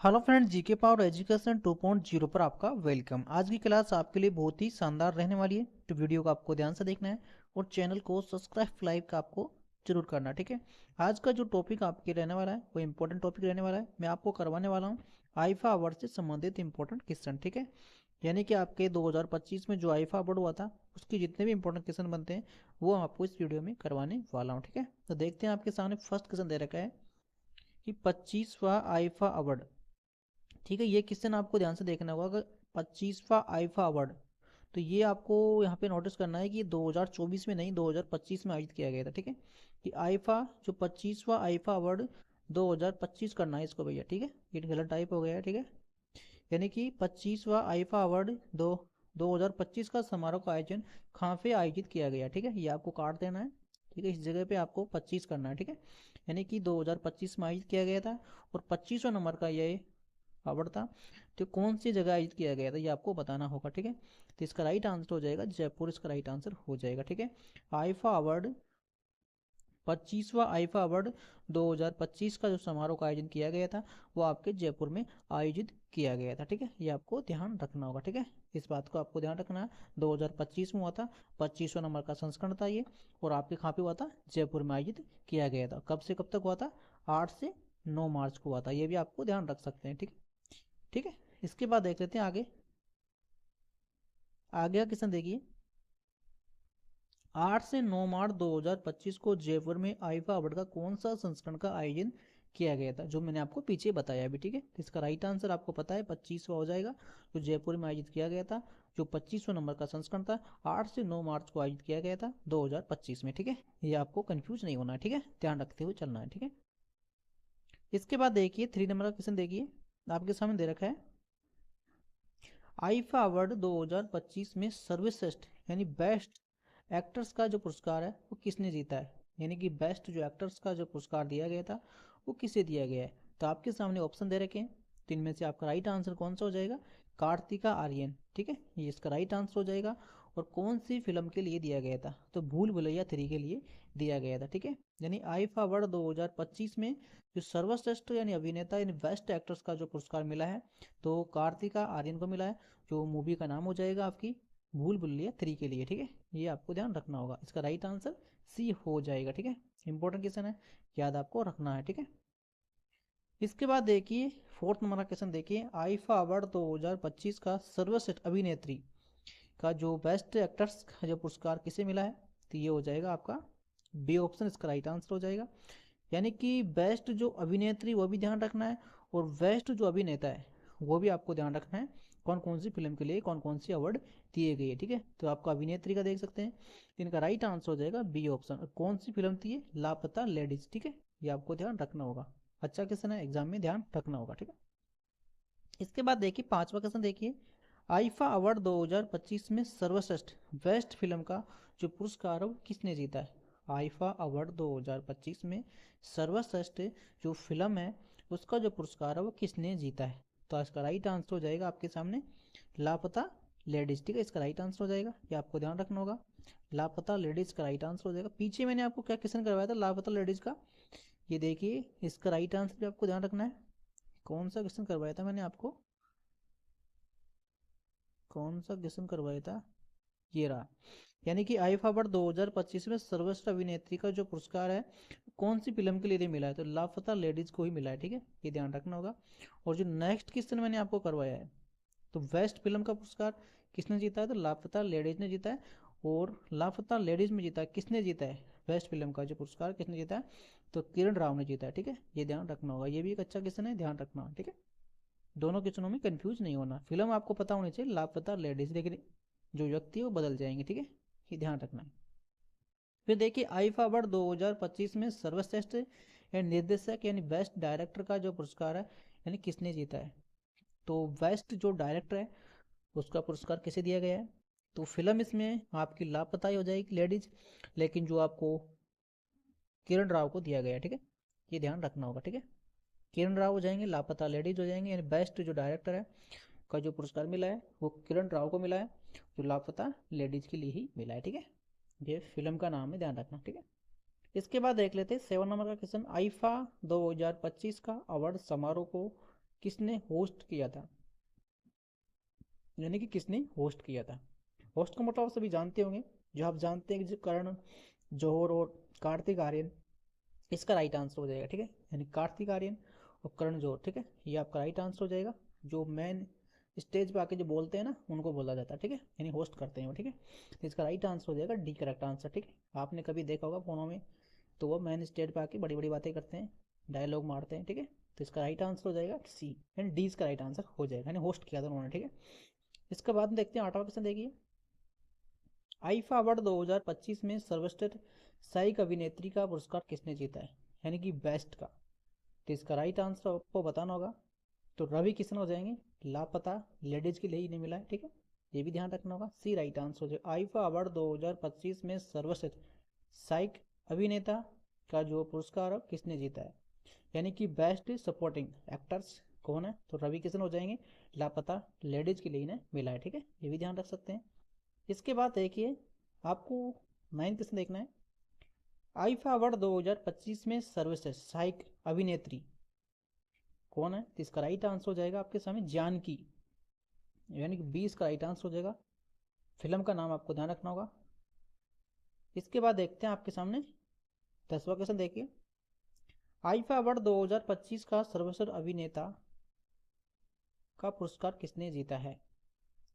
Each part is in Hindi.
Hello friends, GK power education 2.0 पर आपका वेलकम। आज की क्लास आपके लिए बहुत ही शानदार रहने वाली है, तो वीडियो को आपको ध्यान से देखना है और चैनल को सब्सक्राइब लाइक का आपको जरूर करना है, ठीक है। आज का जो टॉपिक आपके रहने वाला है वो इंपॉर्टेंट टॉपिक रहने वाला है। मैं आपको करवाने वाला हूँ आईफा अवार्ड से संबंधित इंपॉर्टेंट क्वेश्चन, ठीक है। यानी कि आपके 2025 में जो आईफा अवार्ड हुआ था उसके जितने भी इंपॉर्टेंट क्वेश्चन बनते हैं वो आपको इस वीडियो में करवाने वाला हूँ, ठीक है। तो देखते हैं, आपके सामने फर्स्ट क्वेश्चन दे रखा है कि 25वां आईफा अवार्ड, ठीक है। ये क्वेश्चन आपको ध्यान से देखना होगा। अगर 25वां आईफा अवार्ड, तो ये आपको यहाँ पे नोटिस करना है कि 2024 में नहीं 2025 में आयोजित किया गया था, ठीक है। कि आईफा जो 25वां आईफा अवार्ड 2025 करना है इसको भैया, ठीक है। ये गलत टाइप हो गया है, ठीक है। यानी कि 25वां आईफा अवार्ड 2025 का समारोह का आयोजन कहाँ पे आयोजित किया गया, ठीक है। ये आपको काट देना है, ठीक है। इस जगह पे आपको 25 करना है, ठीक है। यानी कि 2025 में आयोजित किया गया था और 25वां नंबर का ये अवार्ड था। तो कौन सी जगह आयोजित किया गया था ये आपको बताना होगा, ठीक है। तो इसका राइट आंसर हो जाएगा जयपुर, इसका राइट आंसर हो जाएगा, ठीक है। आईफा अवार्ड 25वां आईफा अवार्ड 2025 का जो समारोह का आयोजन किया गया था वो आपके जयपुर में आयोजित किया गया था, ठीक है। ये आपको ध्यान रखना होगा, ठीक है। इस बात को आपको ध्यान रखना है। 2025 में हुआ था, 25वां नंबर का संस्करण था ये, और आपके कहाँ पे हुआ था? जयपुर में आयोजित किया गया था। कब से कब तक हुआ था? 8 से 9 मार्च को हुआ था। ये भी आपको ध्यान रख सकते हैं, ठीक है। ठीक है, इसके बाद देख लेते हैं आगे। आगे का क्वेश्चन देखिए, 8 से 9 मार्च 2025 को जयपुर में आईफा अवार्ड का कौन सा संस्करण का आयोजन किया गया था, जो मैंने आपको पीछे बताया अभी, ठीक है। तो इसका राइट आंसर आपको पता है 25वां हो जाएगा, जो जयपुर में आयोजित किया गया था। जो 25वां नंबर का संस्करण था 8 से 9 मार्च को आयोजित किया गया था 2025 में, ठीक है। ये आपको कंफ्यूज नहीं होना है, ठीक है। ध्यान रखते हुए चलना है, ठीक है। इसके बाद देखिए 3 नंबर का क्वेश्चन देखिए, आपके सामने दे रखा है आईफा अवार्ड 2025 में सर्वश्रेष्ठ यानी बेस्ट एक्टर्स का जो पुरस्कार है वो किसने जीता है। यानी कि बेस्ट जो एक्टर्स का जो पुरस्कार दिया गया था वो किसे दिया गया है। तो आपके सामने ऑप्शन दे रखे हैं, तो इनमें से आपका राइट आंसर कौन सा हो जाएगा? कार्तिका आर्यन, ठीक है। ये इसका राइट आंसर हो जाएगा। और कौन सी फिल्म के लिए दिया गया था? तो भूल भुलैया 3 के लिए दिया गया था, ठीक है। यानी आईफा अवार्ड 2025 में जो सर्वश्रेष्ठ यानी अभिनेता यानी बेस्ट एक्टर्स का जो पुरस्कार मिला है तो कार्तिका आर्यन को मिला है। जो मूवी का नाम हो जाएगा आपकी भूल भुलैया 3 के लिए, ठीक है। ये आपको ध्यान रखना होगा। इसका राइट आंसर सी हो जाएगा, ठीक है। इंपॉर्टेंट क्वेश्चन है, याद आपको रखना है, ठीक है। इसके बाद देखिए फोर्थ नंबर का क्वेश्चन देखिए, आईफा अवार्ड 2025 का सर्वश्रेष्ठ अभिनेत्री का जो बेस्ट एक्टर्स का जो पुरस्कार किसे मिला है, तो ये हो जाएगा आपका बी ऑप्शन, इसका राइट आंसर हो जाएगा। यानी कि बेस्ट जो अभिनेत्री वो भी ध्यान रखना है और बेस्ट जो अभिनेता है वो भी आपको ध्यान रखना है। कौन कौन सी फिल्म के लिए कौन कौन सी अवार्ड दिए गए, ठीक है। तो आपको अभिनेत्री का देख सकते हैं, इनका राइट आंसर हो जाएगा बी ऑप्शन। कौन सी फिल्म थी ये? लापता लेडीज, ठीक है। ये आपको ध्यान रखना होगा। अच्छा क्वेश्चन है, एग्जाम में ध्यान रखना होगा, ठीक है। इसके बाद देखिए पांचवा क्वेश्चन देखिए, आईफा अवार्ड 2025 में सर्वश्रेष्ठ बेस्ट फिल्म का जो पुरस्कार है वो किसने जीता है। आईफा अवार्ड 2025 में सर्वश्रेष्ठ जो फिल्म है उसका जो पुरस्कार है वो किसने जीता है। तो इसका राइट आंसर हो जाएगा आपके सामने लापता लेडीज, ठीक है। इसका राइट आंसर हो जाएगा, ये आपको ध्यान रखना होगा। लापता लेडीज का राइट आंसर हो जाएगा। पीछे मैंने आपको क्या क्वेश्चन करवाया था लापता लेडीज का, ये देखिए इसका राइट आंसर भी आपको ध्यान रखना है। कौन सा क्वेश्चन करवाया था मैंने आपको? कौन सा क्वेश्चन करवाया था? ये रहा। यानी कि आईफा अवार्ड 2025 में सर्वश्रेष्ठ अभिनेत्री का जो पुरस्कार है कौन सी फिल्म के लिए मिला है, तो लापता लेडीज को ही मिला है, ठीक है। ये ध्यान रखना होगा। और जो नेक्स्ट क्वेश्चन मैंने आपको करवाया है, तो बेस्ट फिल्म का पुरस्कार किसने जीता है, तो लापता लेडीज ने जीता है। और लापता लेडीज में जीता है, किसने जीता है बेस्ट फिल्म का जो पुरस्कार किसने जीता है, तो किरण राव ने जीता है, ठीक है। ये ध्यान रखना होगा। ये भी एक अच्छा क्वेश्चन है, ध्यान रखना होगा, ठीक है। दोनों क्वेश्चनों में कंफ्यूज नहीं होना। फिल्म आपको पता होनी चाहिए लापता लेडीज, लेकिन जो व्यक्ति है वो बदल जाएंगे, ठीक है। ये ध्यान रखना है। फिर देखिए आईफा अवार्ड 2025 में सर्वश्रेष्ठ निर्देशक यानी बेस्ट डायरेक्टर का जो पुरस्कार है यानी किसने जीता है। तो बेस्ट जो डायरेक्टर है उसका पुरस्कार किसे दिया गया है, तो फिल्म इसमें आपकी लापता ही हो जाएगी लेडीज, लेकिन जो आपको किरण राव को दिया गया है, ठीक है। ये ध्यान रखना होगा, ठीक है। किरण राव हो जाएंगे, लापता लेडीज हो जाएंगे। यानी बेस्ट जो डायरेक्टर है का जो पुरस्कार मिला है वो किरण राव को मिला है, जो लापता लेडीज के लिए ही मिला है, ठीक है। ये फिल्म का नाम है, ध्यान रखना, ठीक है। इसके बाद देख लेते हैं 7 नंबर का क्वेश्चन, आईफा 2025 का अवार्ड समारोह को किसने होस्ट किया था, यानी कि किसने होस्ट किया था। होस्ट का मतलब आप सभी जानते होंगे, जो आप जानते हैं कि जो करण जौहर और कार्तिक आर्यन, इसका राइट आंसर हो जाएगा, ठीक है। यानी कार्तिक आर्यन और करण जौहर, ठीक है, ये आपका राइट आंसर हो जाएगा। जो मेन स्टेज पे आके जो बोलते हैं ना, उनको बोला जाता है, ठीक है, यानी होस्ट करते हैं वो, ठीक है। तो इसका राइट आंसर हो जाएगा डी, करेक्ट आंसर, ठीक है। आपने कभी देखा होगा फोनों में, तो वो मेन स्टेज पे आके बड़ी बड़ी बातें करते हैं, डायलॉग मारते हैं, ठीक है। तो इसका राइट आंसर हो जाएगा सी, यानी डी इसका राइट आंसर हो जाएगा, यानी होस्ट किया था उन्होंने, ठीक है। इसके बाद में देखते हैं 8वां क्वेश्चन, देखिए। आईफा अवार्ड 2025 में सर्वश्रेष्ठ सहायक अभिनेत्री का पुरस्कार किसने जीता है, यानी कि बेस्ट का। तो इसका राइट आंसर आपको बताना होगा। तो रवि किशन हो जाएंगे, लापता लेडीज के लिए ही नहीं मिला है, ठीक है, ये भी ध्यान रखना होगा। सी राइट आंसर हो जाएगा। आईफा अवार्ड 2025 में सर्वश्रेष्ठ सहायक अभिनेता का जो पुरस्कार है किसने जीता है, यानी कि बेस्ट सपोर्टिंग एक्टर्स कौन है, तो रवि किशन हो जाएंगे, लापता लेडीज के लिए इन्हें मिला है, ठीक है, ये भी ध्यान रख सकते हैं। इसके बाद देखिए, आपको 9 क्वेश्चन देखना है। आईफा अवार्ड 2025 में सर्वश्रेष्ठ सहायक अभिनेत्री कौन है, तो इसका राइट आंसर हो जाएगा आपके सामने जानकी, यानी कि 20 का राइट आंसर हो जाएगा। फिल्म का नाम आपको ध्यान रखना होगा। इसके बाद देखते हैं आपके सामने 10वां क्वेश्चन, देखिए। आईफा अवार्ड 2025 का सर्वश्रेष्ठ अभिनेता का पुरस्कार किसने जीता है,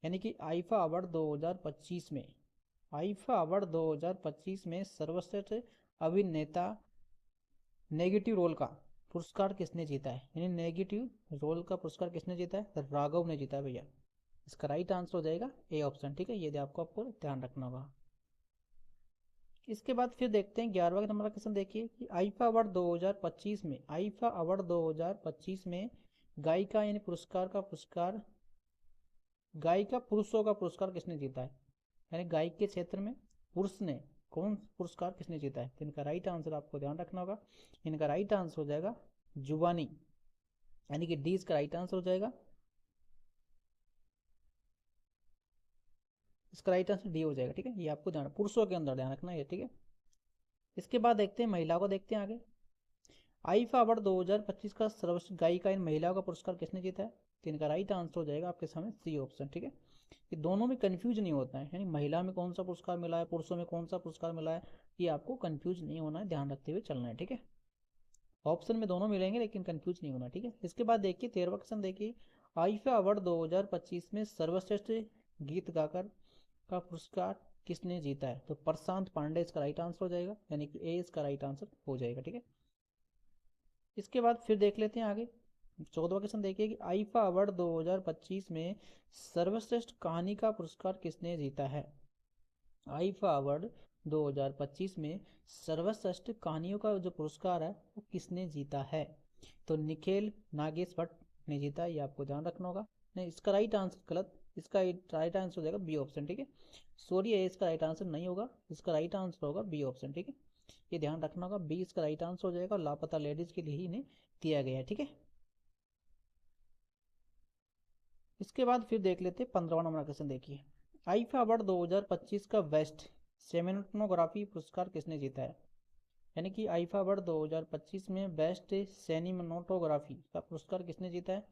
यानी कि आईफा अवार्ड 2025 में, आईफा अवार्ड 2025 में सर्वश्रेष्ठ अभिनेता नेगेटिव रोल का पुरस्कार किसने जीता है, यानी नेगेटिव रोल का पुरस्कार किसने जीता है, तो राघव ने जीता है भैया। इसका राइट आंसर हो जाएगा ए ऑप्शन, ठीक है, ये आपको ध्यान रखना होगा। इसके बाद फिर देखते हैं 11वां नंबर का क्वेश्चन, देखिए कि आईफा अवार्ड 2025 में, आईफा अवार्ड 2025 में गायिका यानी पुरस्कार का पुरस्कार, गायिका पुरुषों का पुरस्कार किसने जीता है, यानी गायक के क्षेत्र में पुरुष ने कौन पुरस्कार किसने जीता है। तो इनका राइट आंसर आपको ध्यान रखना होगा। इनका राइट आंसर हो जाएगा जुबानी, यानी कि डी इसका राइट आंसर हो जाएगा। इसका राइट आंसर डी हो जाएगा, ठीक है, ये आपको ध्यान, पुरुषों के अंदर ध्यान रखना है, ठीक है। इसके बाद देखते हैं महिला को, देखते हैं आगे। आईफा अवार्ड 2025 का सर्वश्रेष्ठ गायिका इन महिलाओं का पुरस्कार किसने जीता है, तो इनका राइट आंसर हो जाएगा आपके सामने सी ऑप्शन, ठीक है। ये दोनों में कंफ्यूज नहीं होता है, यानी महिला में कौन सा पुरस्कार मिला है, पुरुषों में कौन सा पुरस्कार मिला है, ये आपको कंफ्यूज नहीं होना है, ध्यान रखते हुए चलना है, ठीक है। ऑप्शन में दोनों मिलेंगे लेकिन कंफ्यूज नहीं होना, ठीक है। इसके बाद देखिए 13वां क्वेश्चन, देखिए। आईफा अवार्ड 2025 में सर्वश्रेष्ठ गीत गाकर का पुरस्कार किसने जीता है, तो प्रशांत पांडे इसका राइट आंसर हो जाएगा, यानी कि ए इसका राइट आंसर हो जाएगा, ठीक है। इसके बाद फिर देख लेते हैं आगे 14वां क्वेश्चन, देखिए कि आईफा अवार्ड 2025 में सर्वश्रेष्ठ कहानी का पुरस्कार किसने जीता है। आईफा अवार्ड 2025 में सर्वश्रेष्ठ कहानियों का जो पुरस्कार है वो किसने जीता है, तो निखिल नागेश भट्ट ने जीता है, ये आपको ध्यान रखना होगा। नहीं, इसका राइट आंसर गलत, इसका राइट आंसर हो जाएगा बी ऑप्शन, ठीक है। सॉरी, ए इसका राइट आंसर नहीं होगा, इसका राइट आंसर होगा बी ऑप्शन, ठीक है, ये ध्यान रखना होगा। बी इसका राइट आंसर हो जाएगा, लापता लेडीज के लिए ही इन्हें दिया गया है, ठीक है। इसके बाद फिर देख लेते हैं 15वां नंबर क्वेश्चन, देखिए। आईफा अवार्ड 2025 का बेस्ट सिनेमेटोग्राफी पुरस्कार किसने जीता है, यानी कि आईफा अवार्ड 2025 में बेस्ट सिनेमेटोग्राफी का पुरस्कार किसने जीता है,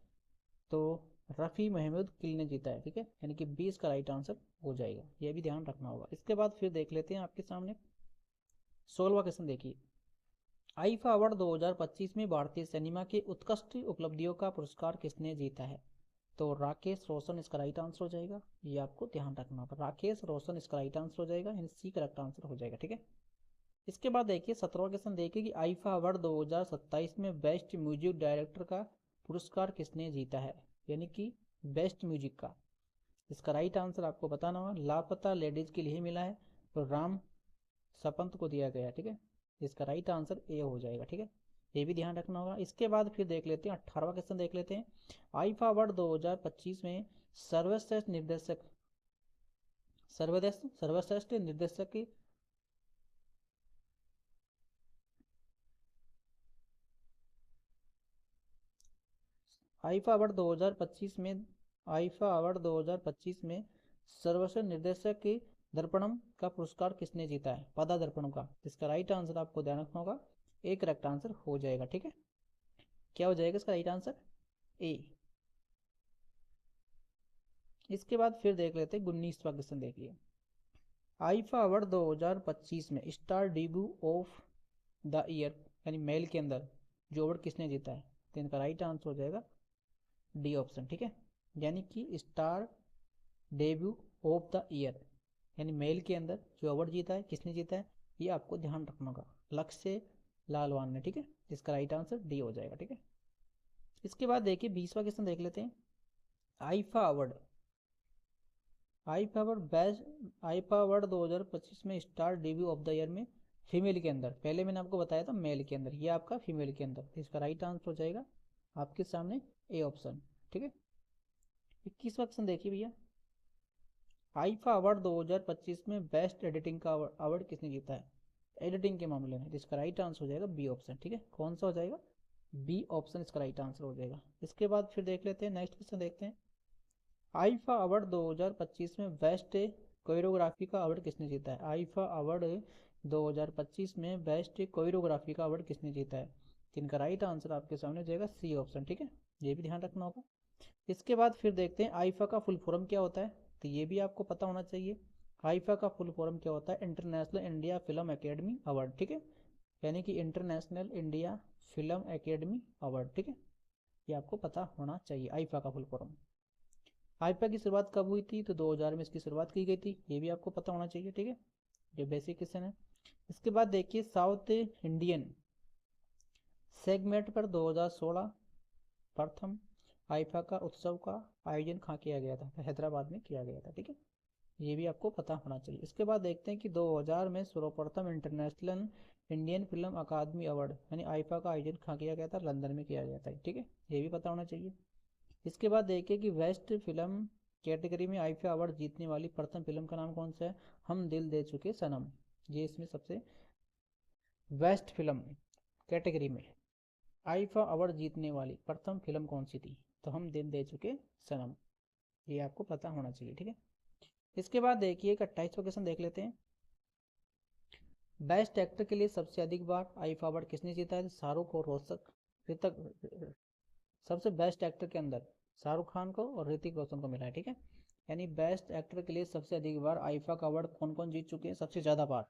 तो रफ़ी महमूद किल ने जीता है, ठीक है, यानी कि 20 का राइट आंसर हो जाएगा, यह भी ध्यान रखना होगा। इसके बाद फिर देख लेते हैं आपके सामने 16वां क्वेश्चन, देखिए। आईफा अवार्ड 2025 में भारतीय सिनेमा की उत्कृष्ट उपलब्धियों का पुरस्कार किसने जीता है, तो राकेश रोशन इसका राइट आंसर हो जाएगा, ये आपको ध्यान रखना होगा। राकेश रोशन इसका राइट आंसर हो जाएगा, यानी सी करेक्ट आंसर हो जाएगा, ठीक है। इसके बाद देखिए 17वां क्वेश्चन, देखिए कि आईफा अवार्ड 2027 में बेस्ट म्यूजिक डायरेक्टर का पुरस्कार किसने जीता है, यानी कि बेस्ट म्यूजिक का। इसका राइट आंसर आपको बताना होगा, लापता लेडीज के लिए मिला है, तो राम सपंत को दिया गया, ठीक है। इसका राइट आंसर ए हो जाएगा, ठीक है, ये भी ध्यान रखना होगा। इसके बाद फिर देख लेते हैं 18वां क्वेश्चन, देख लेते हैं। आईफा अवार्ड 2025 में सर्वश्रेष्ठ निर्देशक, सर्वश्रेष्ठ निर्देशक की आईफा अवार्ड 2025 में, आईफा अवार्ड 2025 में सर्वश्रेष्ठ निर्देशक की दर्पणम का पुरस्कार किसने जीता है, पदा दर्पणम का। इसका राइट आंसर आपको ध्यान रखना होगा, एक करेक्ट आंसर हो जाएगा, ठीक है। क्या हो जाएगा इसका राइट आंसर, ए। इसके बाद फिर देख लेते हैं 19वां क्वेश्चन। देखिए, आईफा अवार्ड 2025 में star debut of the year यानी मेल के अंदर जो अवार्ड किसने जीता है? तो इनका राइट आंसर हो जाएगा डी ऑप्शन। ठीक है, यानी कि star debut of the year यानी मेल के अंदर जो अवार्ड जीता है, किसने जीता है, ये आपको ध्यान रखना होगा, लक्ष्य लालवान ने। ठीक है, इसका राइट आंसर डी हो जाएगा। ठीक है, इसके बाद देखिए 20वां क्वेश्चन देख लेते हैं। आईफा अवार्ड, आईफा अवार्ड 2025 में star debut of the year में फीमेल के अंदर, पहले मैंने आपको बताया था मेल के अंदर, ये आपका फीमेल के अंदर, इसका राइट आंसर हो जाएगा आपके सामने ए ऑप्शन। ठीक है, 21वां क्वेश्चन देखिए भैया, आईफा अवार्ड 2025 में बेस्ट एडिटिंग का अवार्ड किसने जीता है एडिटिंग के मामले में? इसका राइट आंसर हो जाएगा बी ऑप्शन। ठीक है, कौन सा हो जाएगा? बी ऑप्शन इसका राइट आंसर हो जाएगा। इसके बाद फिर देख लेते हैं नेक्स्ट क्वेश्चन देखते हैं। आईफा अवार्ड 2025 में बेस्ट कोरियोग्राफी का अवार्ड किसने जीता है? आईफा अवार्ड 2025 में बेस्ट कोरियोग्राफी का अवार्ड किसने जीता है? इनका राइट आंसर आपके सामने हो जाएगा सी ऑप्शन। ठीक है, ये भी ध्यान रखना होगा। इसके बाद फिर देखते हैं आईफा का फुल फॉर्म क्या होता है, तो ये भी आपको पता होना चाहिए। आईफा का फुल फॉर्म क्या होता है? International India film academy award. ठीक है, यानी कि international India film academy award. ठीक है, ये आपको पता होना चाहिए आईफा का फुल फॉर्म। आईफा की शुरुआत कब हुई थी? तो 2000 में इसकी शुरुआत की गई थी, ये भी आपको पता होना चाहिए। ठीक है, ये बेसिक क्वेश्चन है। इसके बाद देखिए साउथ इंडियन सेगमेंट पर 2016 प्रथम आईफा का उत्सव का आयोजन कहाँ किया गया था? तो हैदराबाद में किया गया था। ठीक है, ये भी आपको पता होना चाहिए। इसके बाद देखते हैं कि 2000 में सर्वप्रथम इंटरनेशनल इंडियन फिल्म अकादमी अवार्ड यानी आईफा का आयोजन कहाँ किया गया था? लंदन में किया गया था। ठीक है, ये भी पता होना चाहिए। इसके बाद देखिए कि बेस्ट फिल्म कैटेगरी में आईफा अवार्ड जीतने वाली प्रथम फिल्म का नाम कौन सा है? हम दिल दे चुके सनम। ये इसमें सबसे बेस्ट फिल्म कैटेगरी में आईफा अवार्ड जीतने वाली प्रथम फिल्म कौन सी थी? तो हम दिल दे चुके सनम, ये आपको पता होना चाहिए। ठीक है, इसके बाद देखिए 28वां क्वेश्चन देख लेते हैं। बेस्ट एक्टर के लिए सबसे अधिक बार आईफा अवार्ड किसने जीता है? शाहरुख और ऋतिक। सबसे बेस्ट एक्टर के अंदर शाहरुख खान को और ऋतिक रोशन को मिला है। ठीक है, यानी बेस्ट एक्टर के लिए सबसे अधिक बार आईफा का अवार्ड कौन कौन जीत चुके हैं सबसे ज़्यादा बार?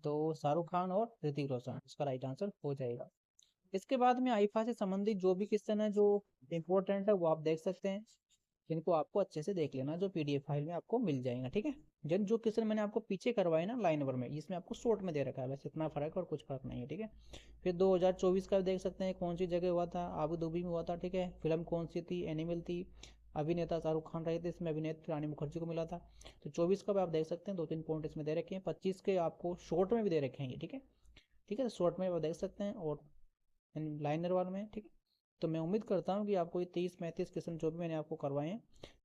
तो शाहरुख खान और ऋतिक रोशन, इसका राइट आंसर हो जाएगा। इसके बाद में आईफा से संबंधित जो भी क्वेश्चन है जो इम्पोर्टेंट है वो आप देख सकते हैं, जिनको आपको अच्छे से देख लेना, जो पीडीएफ फाइल में आपको मिल जाएगा। ठीक है, जिन जो क्वेश्चन मैंने आपको पीछे करवाए ना लाइन नंबर में, इसमें आपको शॉर्ट में दे रखा है, बस इतना फर्क है और कुछ फर्क नहीं है। ठीक है, फिर 2024 का देख सकते हैं कौन सी जगह हुआ था, आबू धाबी में हुआ था। ठीक है, फिल्म कौन सी थी? एनिमल थी, अभिनेता शाहरुख खान रहे थे, इसमें अभिनेत्री रानी मुखर्जी को मिला था। तो 24 का भी आप देख सकते हैं, 2-3 पॉइंट इसमें दे रखे हैं। 25 के आपको शॉर्ट में भी दे रखे हैं ये। ठीक है, ठीक है, शॉर्ट में आप देख सकते हैं और लाइनर वाल में। ठीक है, तो मैं उम्मीद करता हूँ कि आपको ये 30-35 क्वेश्चन जो भी मैंने आपको करवाए हैं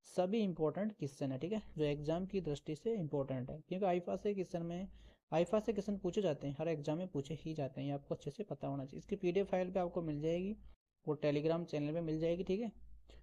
सभी इंपॉर्टेंट क्वेश्चन है। ठीक है, जो एग्जाम की दृष्टि से इंपॉर्टेंट है, क्योंकि आईफा से क्वेश्चन पूछे जाते हैं, हर एग्जाम में पूछे ही जाते हैं, ये आपको अच्छे से पता होना चाहिए। इसकी पीडीएफ फाइल पे आपको मिल जाएगी, वो टेलीग्राम चैनल पे मिल जाएगी। ठीक है,